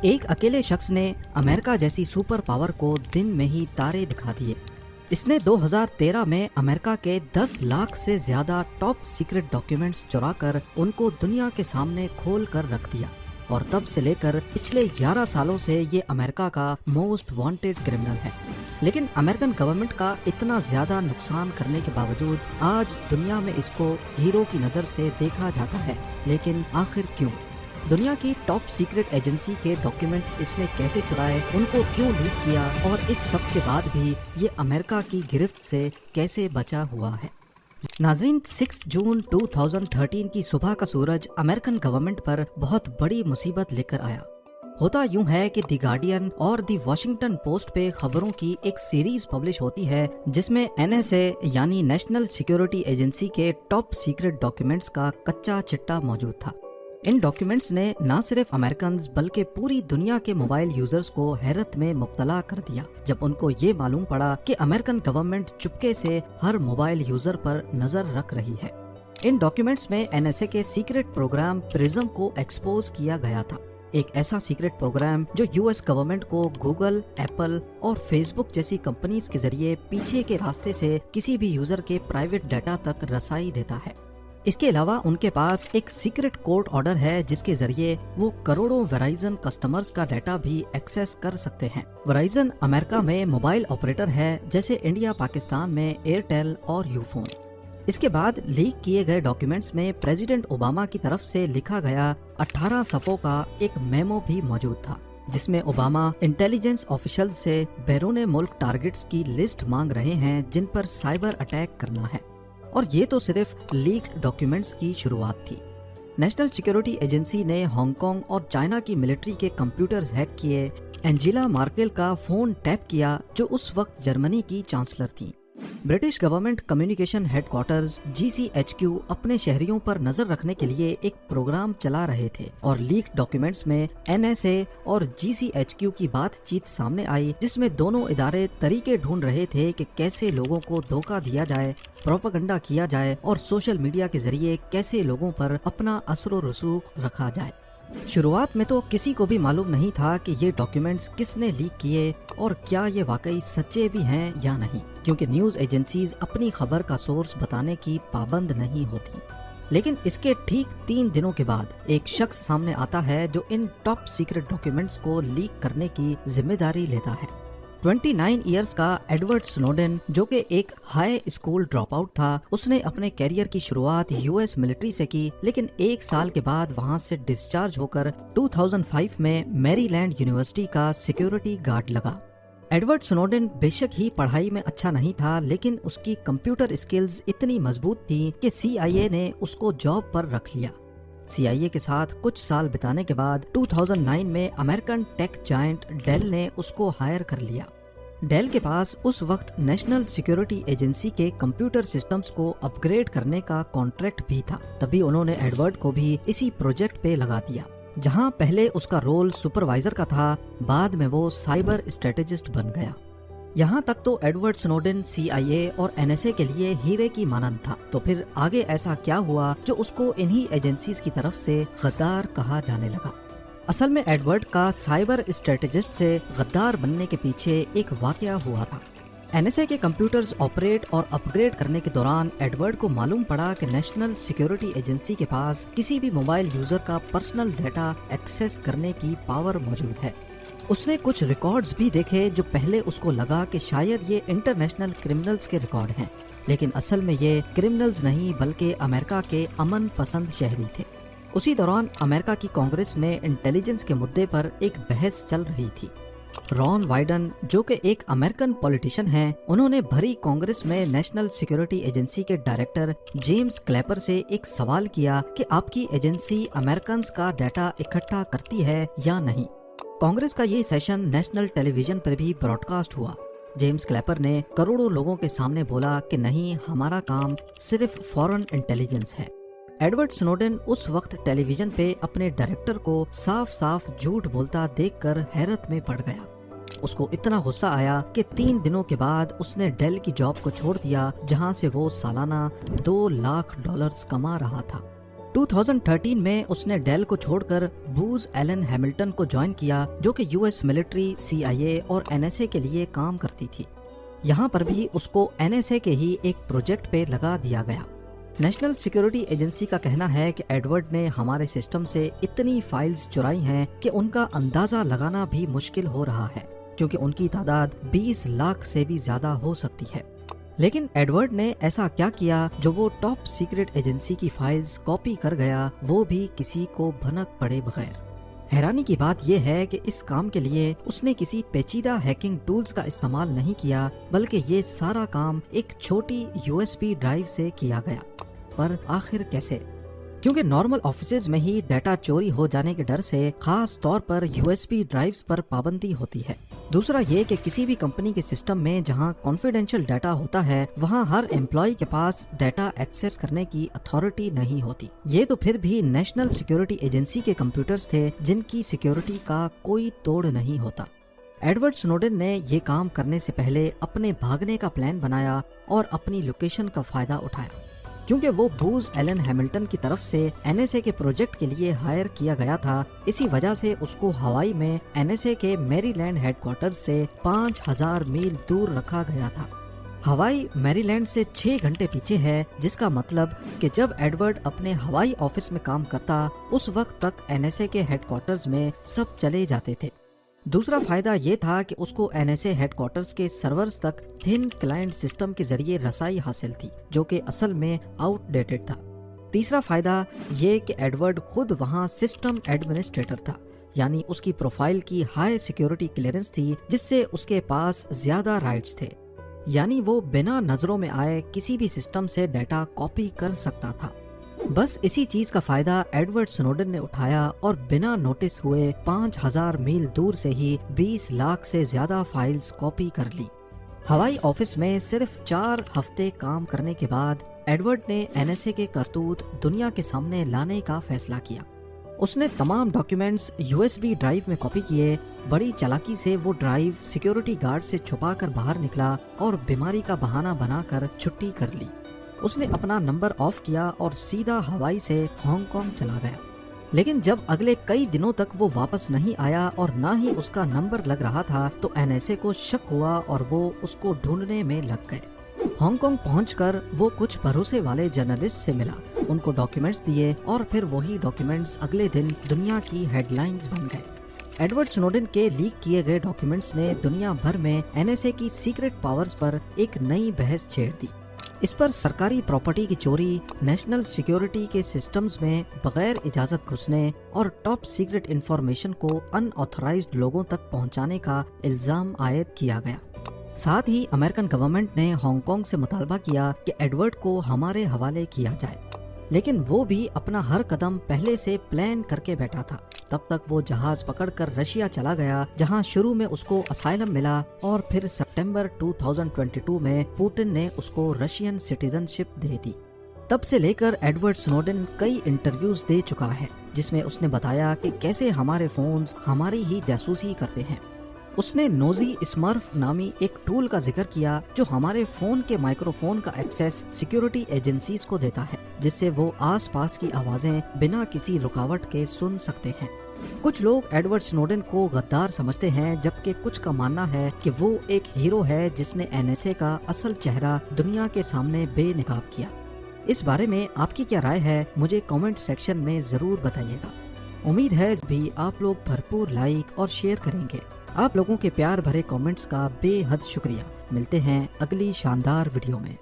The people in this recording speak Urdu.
ایک اکیلے شخص نے امریکہ جیسی سپر پاور کو دن میں ہی تارے دکھا دیے۔ اس نے 2013 میں امریکہ کے 10 لاکھ سے زیادہ ٹاپ سیکرٹ ڈاکیومنٹس چرا کر ان کو دنیا کے سامنے کھول کر رکھ دیا، اور تب سے لے کر پچھلے 11 سالوں سے یہ امریکہ کا موسٹ وانٹڈ کرمنل ہے۔ لیکن امریکن گورنمنٹ کا اتنا زیادہ نقصان کرنے کے باوجود آج دنیا میں اس کو ہیرو کی نظر سے دیکھا جاتا ہے۔ لیکن آخر کیوں؟ دنیا کی ٹاپ سیکرٹ ایجنسی کے ڈاکیومنٹس اس نے کیسے چرائے، ان کو کیوں لیک کیا، اور اس سب کے بعد بھی یہ امریکہ کی گرفت سے کیسے بچا ہوا ہے؟ ناظرین، 6 جون 2013 کی صبح کا سورج امریکن گورنمنٹ پر بہت بڑی مصیبت لے کر آیا۔ ہوتا یوں ہے کہ دی گارڈین اور دی واشنگٹن پوسٹ پہ خبروں کی ایک سیریز پبلش ہوتی ہے جس میں NSA یعنی نیشنل سیکیورٹی ایجنسی کے ٹاپ سیکرٹ ڈاکیومنٹس کا کچا چٹا موجود تھا۔ ان ڈاکیومنٹس نے نہ صرف امریکنز بلکہ پوری دنیا کے موبائل یوزرز کو حیرت میں مبتلا کر دیا جب ان کو یہ معلوم پڑا کہ امریکن گورنمنٹ چپکے سے ہر موبائل یوزر پر نظر رکھ رہی ہے۔ ان ڈاکیومنٹس میں NSA کے سیکرٹ پروگرام پرزم کو ایکسپوز کیا گیا تھا، ایک ایسا سیکرٹ پروگرام جو US گورنمنٹ کو گوگل، ایپل اور فیس بک جیسی کمپنیز کے ذریعے پیچھے کے راستے سے کسی بھی یوزر کے پرائیویٹ ڈیٹا تک رسائی دیتا ہے۔ اس کے علاوہ ان کے پاس ایک سیکرٹ کورٹ آرڈر ہے جس کے ذریعے وہ کروڑوں ورائزن کسٹمرز کا ڈیٹا بھی ایکسیس کر سکتے ہیں۔ ورائزن امریکہ میں موبائل آپریٹر ہے، جیسے انڈیا پاکستان میں ایئرٹیل اور یوفون۔ اس کے بعد لیک کیے گئے ڈاکیومنٹس میں پریزیڈنٹ اوباما کی طرف سے لکھا گیا 18 صفحوں کا ایک میمو بھی موجود تھا، جس میں اوباما انٹیلیجنس آفیشل سے بیرون ملک ٹارگٹس کی لسٹ مانگ رہے ہیں جن پر سائبر اٹیک کرنا ہے۔ اور یہ تو صرف لیکڈ ڈاکیومنٹس کی شروعات تھی۔ نیشنل سیکیورٹی ایجنسی نے ہانگ کانگ اور چائنا کی ملٹری کے کمپیوٹرز ہیک کیے، اینجیلا مارکل کا فون ٹیپ کیا جو اس وقت جرمنی کی چانسلر تھیں۔ British government communications headquarters GCHQ اپنے شہریوں پر نظر رکھنے کے لیے ایک پروگرام چلا رہے تھے، اور لیک ڈاکیومنٹس میں NSA اور GCHQ کی بات چیت سامنے آئی جس میں دونوں ادارے طریقے ڈھونڈ رہے تھے کہ کیسے لوگوں کو دھوکہ دیا جائے، پروپیگنڈا کیا جائے، اور سوشل میڈیا کے ذریعے کیسے لوگوں پر اپنا اثر و رسوخ رکھا جائے۔ شروعات میں تو کسی کو بھی معلوم نہیں تھا کہ یہ ڈاکیومنٹس کس نے لیک کیے اور کیا یہ واقعی سچے بھی ہیں یا نہیں، کیونکہ نیوز ایجنسیز اپنی خبر کا سورس بتانے کی پابند نہیں ہوتی۔ لیکن اس کے ٹھیک 3 دنوں کے بعد ایک شخص سامنے آتا ہے جو ان ٹاپ سیکرٹ ڈاکیومنٹس کو لیک کرنے کی ذمہ داری لیتا ہے۔ 29 ایئرز کا ایڈورڈ سنوڈن، جو کہ ایک ہائی اسکول ڈراپ آؤٹ تھا، اس نے اپنے کیریئر کی شروعات US ملٹری سے کی، لیکن 1 سال کے بعد وہاں سے ڈسچارج ہو کر 2005 میں میری لینڈ یونیورسٹی کا سیکیورٹی گارڈ لگا۔ ایڈورڈ سنوڈن بے شک ہی پڑھائی میں اچھا نہیں تھا، لیکن اس کی کمپیوٹر اسکلز اتنی مضبوط تھیں کہ CIA نے اس کو جاب پر رکھ لیا۔ CIA کے ساتھ کچھ سال بتانے کے بعد 2009 میں امریکن ٹیک جائنٹ ڈیل نے اس کو ہائر کر لیا۔ ڈیل کے پاس اس وقت نیشنل سیکیورٹی ایجنسی کے کمپیوٹر سسٹمز کو اپ گریڈ کرنے کا کانٹریکٹ بھی تھا، تبھی انہوں نے ایڈورڈ کو بھی اسی پروجیکٹ پہ لگا دیا۔ جہاں پہلے اس کا رول سپروائزر کا تھا، بعد میں وہ سائبر اسٹریٹجسٹ بن گیا۔ یہاں تک تو ایڈورڈ سنوڈن CIA اور NSA کے لیے ہیرے کی مانند تھا، تو پھر آگے ایسا کیا ہوا جو اس کو انہی ایجنسیز کی طرف سے غدار کہا جانے لگا؟ اصل میں ایڈورڈ کا سائبر اسٹریٹجسٹ سے غدار بننے کے پیچھے ایک واقعہ ہوا تھا۔ NSA کے کمپیوٹرز آپریٹ اور اپ گریڈ کرنے کے دوران ایڈورڈ کو معلوم پڑا کہ نیشنل سیکیورٹی ایجنسی کے پاس کسی بھی موبائل یوزر کا پرسنل ڈیٹا ایکسیس کرنے کی پاور موجود ہے۔ اس نے کچھ ریکارڈز بھی دیکھے جو پہلے اس کو لگا کہ شاید یہ انٹرنیشنل کرمنلز کے ریکارڈ ہیں، لیکن اصل میں یہ کرمنلز نہیں بلکہ امریکہ کے امن پسند شہری تھے۔ اسی دوران امریکہ کی کانگریس میں انٹیلیجنس کے مدعے پر ایک بحث چل رہی تھی۔ رون وائڈن، جو کہ ایک امریکن پولیٹیشین ہیں، انہوں نے بھری کانگریس میں نیشنل سیکیورٹی ایجنسی کے ڈائریکٹر جیمز کلیپر سے ایک سوال کیا کہ آپ کی ایجنسی امریکنز کا ڈیٹا اکٹھا کرتی ہے یا نہیں۔ کانگریس کا یہ سیشن نیشنل ٹیلی ویژن پر بھی براڈ کاسٹ ہوا۔ جیمز کلیپر نے کروڑوں لوگوں کے سامنے بولا کہ نہیں، ہمارا کام صرف فورن انٹیلیجنس ہے۔ ایڈورڈ سنوڈن اس وقت ٹیلی ویژن پہ اپنے ڈائریکٹر کو صاف صاف جھوٹ بولتا دیکھ کر حیرت میں پڑ گیا۔ اس کو اتنا غصہ آیا کہ 3 دنوں کے بعد اس نے ڈیل کی جاب کو چھوڑ دیا، جہاں سے وہ سالانہ $2 لاکھ کما رہا تھا۔ 2013 میں اس نے ڈیل کو چھوڑ کر بوز ایلن ہیملٹن کو جوائن کیا، جو کہ US ملٹری، CIA اور NSA کے لیے کام کرتی تھی۔ یہاں پر بھی اس کو NSA کے ہی ایک پروجیکٹ پہ لگا دیا گیا۔ نیشنل سیکیورٹی ایجنسی کا کہنا ہے کہ ایڈورڈ نے ہمارے سسٹم سے اتنی فائلز چرائی ہیں کہ ان کا اندازہ لگانا بھی مشکل ہو رہا ہے، کیونکہ ان کی تعداد 20 لاکھ سے بھی زیادہ ہو سکتی ہے۔ لیکن ایڈورڈ نے ایسا کیا کیا جو وہ ٹاپ سیکرٹ ایجنسی کی فائلز کاپی کر گیا، وہ بھی کسی کو بھنک پڑے بغیر؟ حیرانی کی بات یہ ہے کہ اس کام کے لیے اس نے کسی پیچیدہ ہیکنگ ٹولز کا استعمال نہیں کیا، بلکہ یہ سارا کام ایک چھوٹی USB ڈرائیو سے کیا گیا۔ پر آخر کیسے؟ کیونکہ نارمل آفیسز میں ہی ڈیٹا چوری ہو جانے کے ڈر سے خاص طور پر USB ڈرائیوز پر پابندی ہوتی ہے۔ دوسرا یہ کہ کسی بھی کمپنی کے سسٹم میں جہاں کانفیڈینشیل ڈیٹا ہوتا ہے، وہاں ہر امپلائی کے پاس ڈیٹا ایکسیس کرنے کی اتھارٹی نہیں ہوتی۔ یہ تو پھر بھی نیشنل سیکیورٹی ایجنسی کے کمپیوٹرز تھے جن کی سیکیورٹی کا کوئی توڑ نہیں ہوتا۔ ایڈورڈ سنوڈن نے یہ کام کرنے سے پہلے اپنے بھاگنے کا پلان بنایا اور اپنی لوکیشن کا فائدہ اٹھایا۔ کیونکہ وہ بوز ایلن ہیملٹن کی طرف سے NSA کے پروجیکٹ کے لیے ہائر کیا گیا تھا، اسی وجہ سے اس کو ہوائی میں NSA کے میری لینڈ ہیڈ کوارٹرز سے 5000 میل دور رکھا گیا تھا۔ ہوائی میری لینڈ سے 6 گھنٹے پیچھے ہے، جس کا مطلب کہ جب ایڈورڈ اپنے ہوائی آفس میں کام کرتا، اس وقت تک NSA کے ہیڈ کوارٹرز میں سب چلے جاتے تھے۔ دوسرا فائدہ یہ تھا کہ اس کو NSA ہیڈ کوارٹرز کے سرورز تک تھن کلائنٹ سسٹم کے ذریعے رسائی حاصل تھی، جو کہ اصل میں آؤٹ ڈیٹڈ تھا۔ تیسرا فائدہ یہ کہ ایڈورڈ خود وہاں سسٹم ایڈمنسٹریٹر تھا، یعنی اس کی پروفائل کی ہائی سیکیورٹی کلیئرنس تھی، جس سے اس کے پاس زیادہ رائٹس تھے، یعنی وہ بنا نظروں میں آئے کسی بھی سسٹم سے ڈیٹا کاپی کر سکتا تھا۔ بس اسی چیز کا فائدہ ایڈورڈ سنوڈن نے اٹھایا اور بنا نوٹس ہوئے 5000 میل دور سے ہی 20 لاکھ سے زیادہ فائلز کاپی کر لی۔ ہوائی آفس میں صرف 4 ہفتے کام کرنے کے بعد ایڈورڈ نے NSA کے کرتوت دنیا کے سامنے لانے کا فیصلہ کیا۔ اس نے تمام ڈاکیومنٹس USB ڈرائیو میں کاپی کیے۔ بڑی چالاکی سے وہ ڈرائیو سیکیورٹی گارڈ سے چھپا کر باہر نکلا اور بیماری کا بہانہ بنا کر چھٹی کر لی۔ اس نے اپنا نمبر آف کیا اور سیدھا ہوائی سے ہانگ کانگ چلا گیا۔ لیکن جب اگلے کئی دنوں تک وہ واپس نہیں آیا اور نہ ہی اس کا نمبر لگ رہا تھا، تو NSA کو شک ہوا اور وہ اس کو ڈھونڈنے میں لگ گئے۔ ہانگ کانگ پہنچ کر وہ کچھ بھروسے والے جرنلسٹ سے ملا، ان کو ڈاکیومنٹس دیے اور پھر وہی ڈاکیومنٹس اگلے دن دنیا کی ہیڈ لائنز بن گئے۔ ایڈورڈ سنوڈن کے لیک کیے گئے ڈاکیومنٹس نے دنیا بھر میں NSA کی سیکرٹ پاورز پر ایک نئی بحث چھیڑ دی۔ اس پر سرکاری پراپرٹی کی چوری، نیشنل سیکیورٹی کے سسٹمز میں بغیر اجازت گھسنے اور ٹاپ سیکرٹ انفارمیشن کو ان آتھورائزڈ لوگوں تک پہنچانے کا الزام عائد کیا گیا۔ ساتھ ہی امریکن گورنمنٹ نے ہانگ کانگ سے مطالبہ کیا کہ ایڈورڈ کو ہمارے حوالے کیا جائے، لیکن وہ بھی اپنا ہر قدم پہلے سے پلان کر کے بیٹھا تھا۔ تب تک وہ جہاز پکڑ کر رشیا چلا گیا، جہاں شروع میں اس کو اسائلم ملا اور پھر سپٹمبر 2022 میں پوٹن نے اس کو رشین سٹیزن شپ دے دی۔ تب سے لے کر ایڈورڈ سنوڈن کئی انٹرویوز دے چکا ہے، جس میں اس نے بتایا کہ کیسے ہمارے فونز ہماری ہی جاسوسی کرتے ہیں۔ اس نے نوزی اسمرف نامی ایک ٹول کا ذکر کیا جو ہمارے فون کے مائکرو فون کا ایکسیس سیکیورٹی ایجنسیز کو دیتا ہے، جس سے وہ آس پاس کی آوازیں بنا کسی رکاوٹ کے سن سکتے ہیں۔ کچھ لوگ ایڈورڈ سنوڈن کو غدار سمجھتے ہیں، جبکہ کچھ کا ماننا ہے کہ وہ ایک ہیرو ہے جس نے NSA کا اصل چہرہ دنیا کے سامنے بے نقاب کیا۔ اس بارے میں آپ کی کیا رائے ہے؟ مجھے کامنٹ سیکشن میں ضرور بتائیے گا۔ امید ہے بھی آپ لوگ بھرپور لائک اور شیئر کریں گے۔ آپ لوگوں کے پیار بھرے کامنٹس کا بے حد شکریہ۔ ملتے ہیں اگلی شاندار ویڈیو میں۔